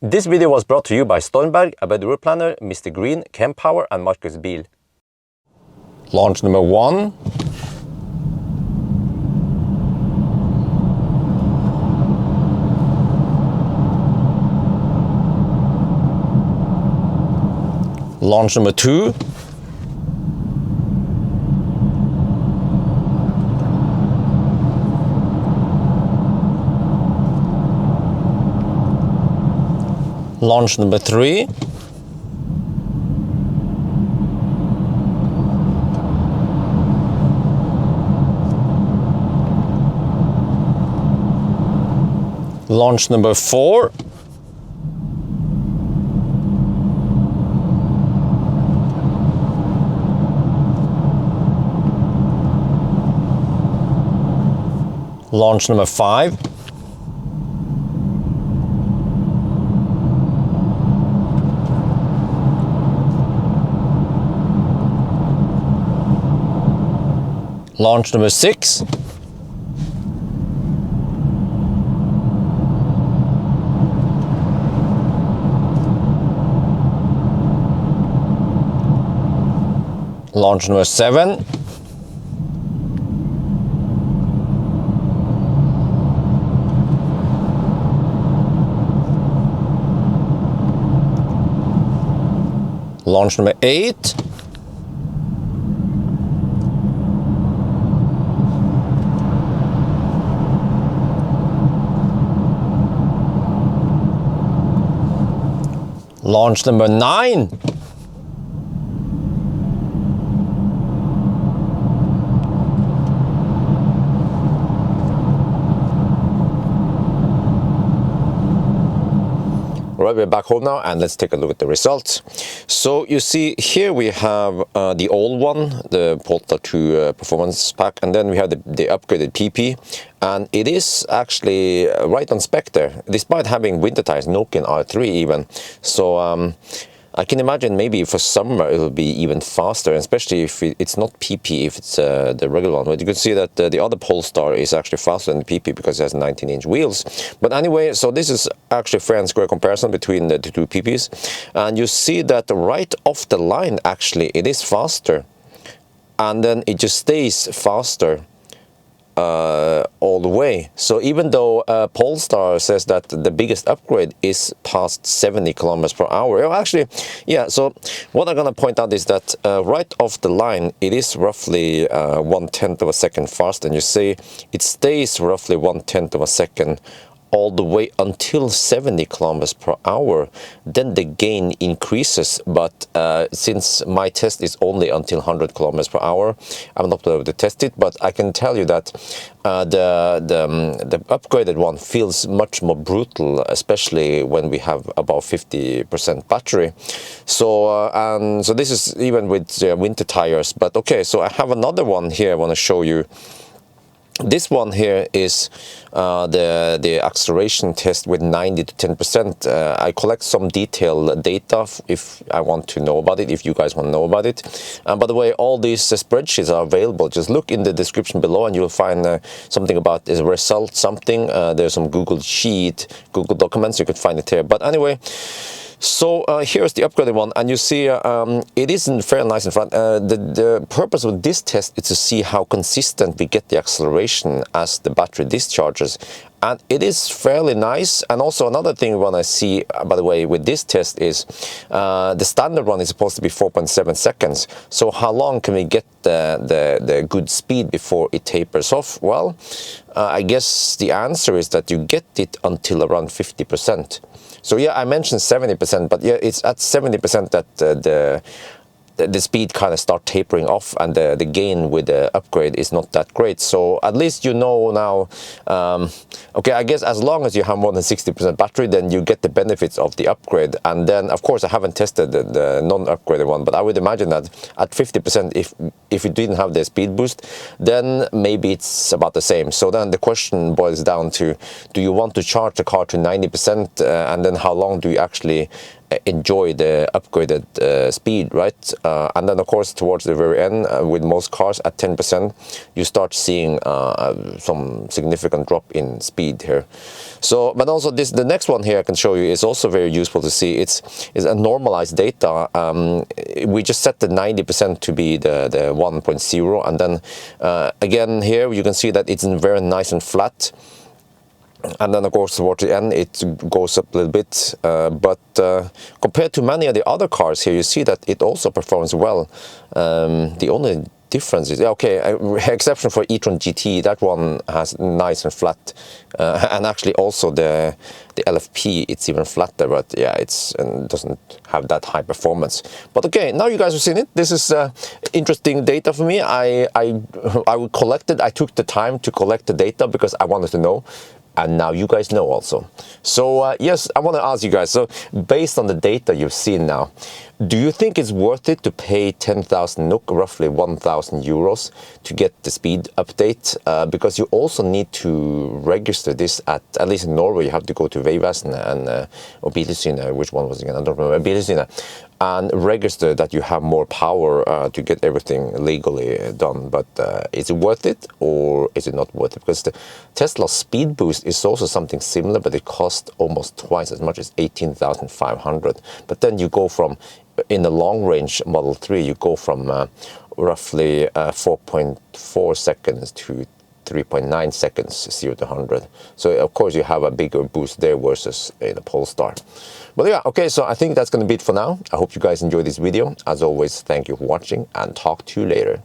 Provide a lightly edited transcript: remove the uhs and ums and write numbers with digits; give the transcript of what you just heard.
This video was brought to you by Stormberg, a better route planner, MisterGreen, Kempower and Marcus Bil. Launch number 1. Launch number 2. Launch number 3. Launch number 4. Launch number 5. Launch number 6. Launch number 7. Launch number 8. Launch number 9. Right, we're back home now and let's take a look at the results. So you see here we have the old one, the Polestar 2 performance pack, and then we have the upgraded PP, and it is actually right on spec there, despite having winter tires, Nokian R3 even. So I can imagine maybe for summer it will be even faster, especially if it's not PP, if it's the regular one. But you can see that the other Polestar is actually faster than the PP because it has 19-inch wheels. But anyway, so this is actually fair and square comparison between the two PPs. And you see that right off the line, actually, it is faster. And then it just stays faster all the way. So even though Polestar says that the biggest upgrade is past 70 kilometers per hour, well, actually, yeah, so what I'm going to point out is that right off the line, it is roughly 1/10 of a second faster, and you see it stays roughly 1/10 of a second all the way until 70 kilometers per hour. Then the gain increases, but since my test is only until 100 kilometers per hour, I'm not able to test it, but I can tell you that the upgraded one feels much more brutal, especially when we have about 50% battery. So so this is even with winter tires. But okay, so I have another one here I want to show you. This one here is the acceleration test with 90 to 10%. I collect some detailed data if I want to know about it, if you guys want to know about it. And by the way, all these spreadsheets are available. Just look in the description below and you'll find something about this result something. There's some Google Sheet, Google Documents, you could find it here. But anyway, so here's the upgraded one, and you see it isn't very nice in front. The purpose of this test is to see how consistent we get the acceleration as the battery discharges. And it is fairly nice. And also another thing we want to see, by the way, with this test is the standard one is supposed to be 4.7 seconds. So how long can we get the good speed before it tapers off? Well, I guess the answer is that you get it until around 50%. So yeah, I mentioned 70%, but yeah, it's at 70% that the speed kind of start tapering off, and the gain with the upgrade is not that great. So at least you know now, okay, I guess as long as you have more than 60% battery, then you get the benefits of the upgrade. And then, of course, I haven't tested the non-upgraded one, but I would imagine that at 50%, if you didn't have the speed boost, then maybe it's about the same. So then the question boils down to, do you want to charge the car to 90%, and then how long do you actually enjoy the upgraded speed, right? And then of course towards the very end, with most cars at 10%, you start seeing some significant drop in speed here. So, but also the next one here I can show you is also very useful to see. It's a normalized data. We just set the 90% to be the 1.0, and then again here you can see that it's very nice and flat. And then of course towards the end it goes up a little bit, but compared to many of the other cars here, you see that it also performs well. The only difference is, okay, exception for e-tron GT, that one has nice and flat, and actually also the LFP, it's even flatter, but yeah, it doesn't have that high performance. But okay, now you guys have seen it. This is interesting data for me. I collected, I took the time to collect the data because I wanted to know. And now you guys know also. So yes, I want to ask you guys, so based on the data you've seen now, do you think it's worth it to pay 10,000 NOK, roughly 1,000 euros, to get the speed update? Because you also need to register this at least in Norway, you have to go to Vegvesenet and or Bilsynet, which one was it again? I don't remember, Bilsynet, and register that you have more power to get everything legally done. But is it worth it or is it not worth it? Because the Tesla Speed Boost is also something similar, but it costs almost twice as much as 18,500. But then you go from, in the long range Model 3, you go from roughly 4.4 seconds to 3.9 seconds 0 to 100. So of course you have a bigger boost there versus in a Polestar. But yeah, okay, so I think that's going to be it for now. I hope you guys enjoyed this video. As always, thank you for watching and talk to you later.